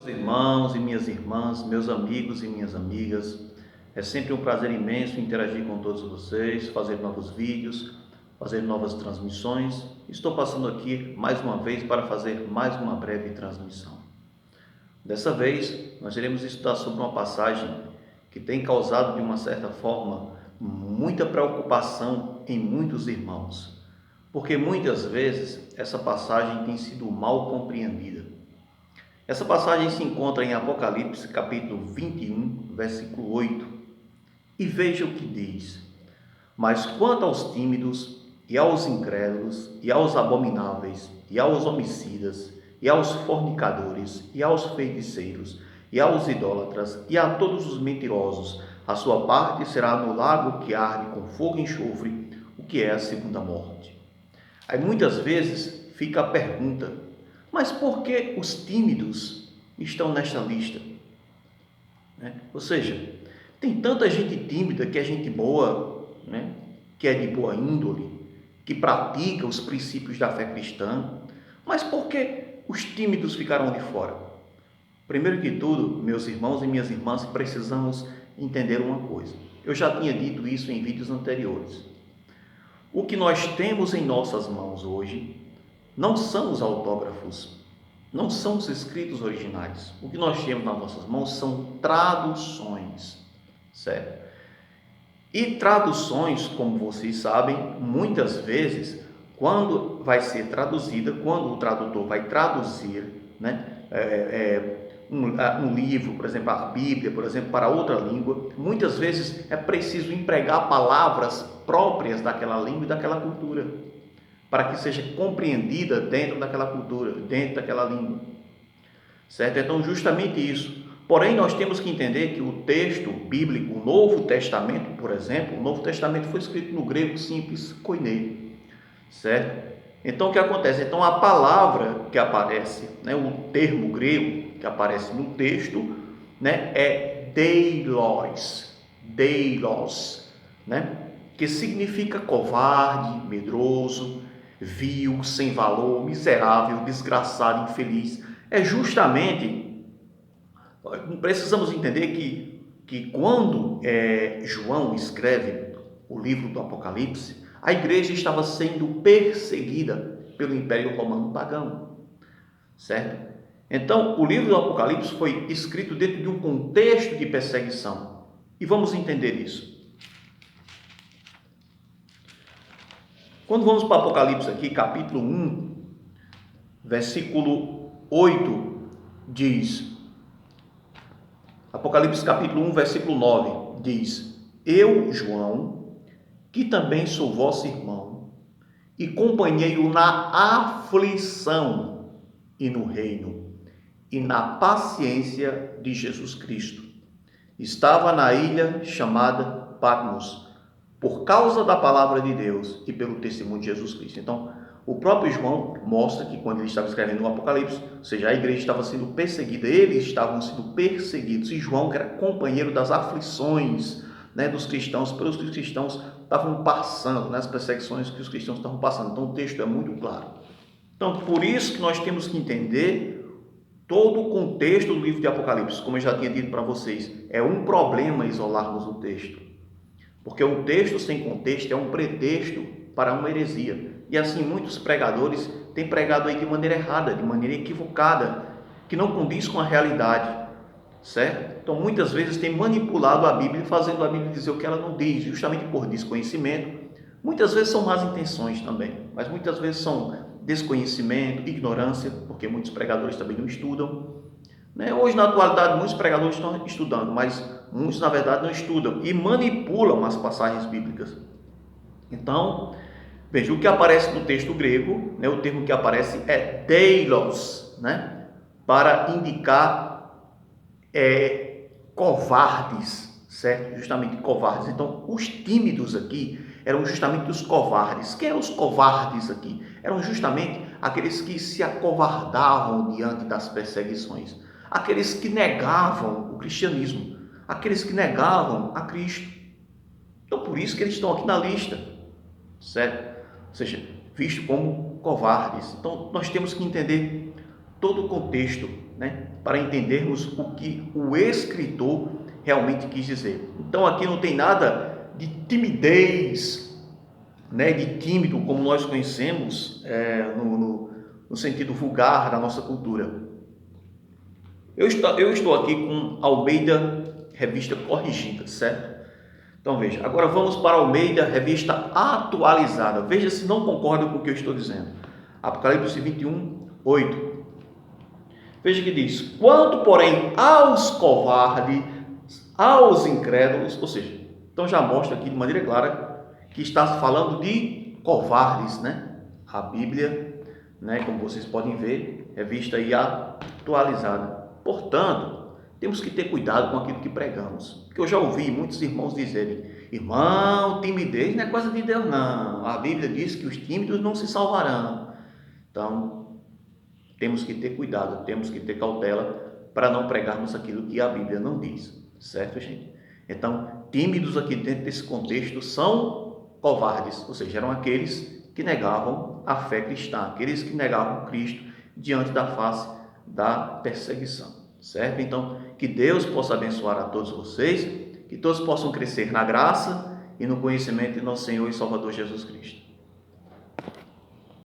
Irmãos e minhas irmãs, meus amigos e minhas amigas, é sempre um prazer imenso interagir com todos vocês, fazer novos vídeos, fazer novas transmissões. Estou passando aqui mais uma vez para fazer mais uma breve transmissão. Dessa vez, nós iremos estudar sobre uma passagem que tem causado, de uma certa forma, muita preocupação em muitos irmãos, porque muitas vezes essa passagem tem sido mal compreendida. Essa passagem se encontra em Apocalipse, capítulo 21, versículo 8. E veja o que diz: Mas quanto aos tímidos, e aos incrédulos, e aos abomináveis, e aos homicidas, e aos fornicadores, e aos feiticeiros, e aos idólatras, e a todos os mentirosos, a sua parte será no lago que arde com fogo e enxofre, o que é a segunda morte. Aí muitas vezes fica a pergunta: mas por que os tímidos estão nesta lista? Ou seja, tem tanta gente tímida que é gente boa, que é de boa índole, que pratica os princípios da fé cristã, mas por que os tímidos ficaram de fora? Primeiro que tudo, meus irmãos e minhas irmãs, precisamos entender uma coisa. Eu já tinha dito isso em vídeos anteriores. O que nós temos em nossas mãos hoje não são os autógrafos, não são os escritos originais. O que nós temos nas nossas mãos são traduções, certo? E traduções, como vocês sabem, muitas vezes, quando vai ser traduzida, quando o tradutor vai traduzir, um livro, por exemplo, a Bíblia, por exemplo, para outra língua, muitas vezes é preciso empregar palavras próprias daquela língua e daquela cultura, para que seja compreendida dentro daquela cultura, dentro daquela língua, certo? Então, justamente isso. Porém, nós temos que entender que o texto bíblico, o Novo Testamento, por exemplo, o Novo Testamento foi escrito no grego simples, koiné, certo? Então, o que acontece? Então, a palavra que aparece, o termo grego que aparece no texto, é deilos, que significa covarde, medroso, vil, sem valor, miserável, desgraçado, infeliz. É justamente, precisamos entender que quando João escreve o livro do Apocalipse, a igreja estava sendo perseguida pelo Império Romano pagão, certo? Então, o livro do Apocalipse foi escrito dentro de um contexto de perseguição. E vamos entender isso. Quando vamos para o Apocalipse aqui, capítulo 1, versículo 8, diz, Apocalipse capítulo 1, versículo 9, diz: Eu, João, que também sou vosso irmão, e companheiro na aflição e no reino, e na paciência de Jesus Cristo, estava na ilha chamada Patmos, por causa da palavra de Deus e pelo testemunho de Jesus Cristo. Então, o próprio João mostra que quando ele estava escrevendo o Apocalipse, ou seja, a igreja estava sendo perseguida, eles estavam sendo perseguidos, e João, que era companheiro das aflições dos cristãos, pelos que os cristãos estavam passando, as perseguições que os cristãos estavam passando. Então, o texto é muito claro. Então, por isso que nós temos que entender todo o contexto do livro de Apocalipse. Como eu já tinha dito para vocês, é um problema isolarmos o texto, porque um texto sem contexto é um pretexto para uma heresia. E assim, muitos pregadores têm pregado aí de maneira errada, de maneira equivocada, que não condiz com a realidade, certo? Então, muitas vezes tem manipulado a Bíblia, fazendo a Bíblia dizer o que ela não diz, justamente por desconhecimento. Muitas vezes são más intenções também, mas muitas vezes são desconhecimento, ignorância, porque muitos pregadores também não estudam. Hoje, na atualidade, muitos pregadores estão estudando, mas muitos, na verdade, não estudam e manipulam as passagens bíblicas. Então, veja, o que aparece no texto grego, o termo que aparece é deilos, para indicar covardes, certo? Justamente covardes. Então, os tímidos aqui eram justamente os covardes. Quem eram os covardes aqui? Eram justamente aqueles que se acovardavam diante das perseguições, aqueles que negavam o cristianismo, aqueles que negavam a Cristo. Então, por isso que eles estão aqui na lista, certo? Ou seja, visto como covardes. Então, nós temos que entender todo o contexto né, para entendermos o que o escritor realmente quis dizer. Então aqui não tem nada de timidez, né, de tímido, como nós conhecemos no sentido vulgar da nossa cultura. Eu estou aqui com Almeida Revista Corrigida, certo? Então veja, agora vamos para Almeida Revista Atualizada. Veja se não concorda com o que eu estou dizendo. Apocalipse 21, 8. Veja que diz: quanto, porém, aos covardes, aos incrédulos, ou seja, então já mostra aqui de maneira clara que está falando de covardes, né? A Bíblia, né, como vocês podem ver, é vista aí atualizada. Portanto, temos que ter cuidado com aquilo que pregamos. Porque eu já ouvi muitos irmãos dizerem: irmão, timidez não é coisa de Deus, não. A Bíblia diz que os tímidos não se salvarão. Então, temos que ter cuidado, temos que ter cautela para não pregarmos aquilo que a Bíblia não diz. Certo, gente? Então, tímidos aqui dentro desse contexto são covardes, ou seja, eram aqueles que negavam a fé cristã, aqueles que negavam Cristo diante da face da perseguição, certo? Então, que Deus possa abençoar a todos vocês, que todos possam crescer na graça e no conhecimento de nosso Senhor e Salvador Jesus Cristo.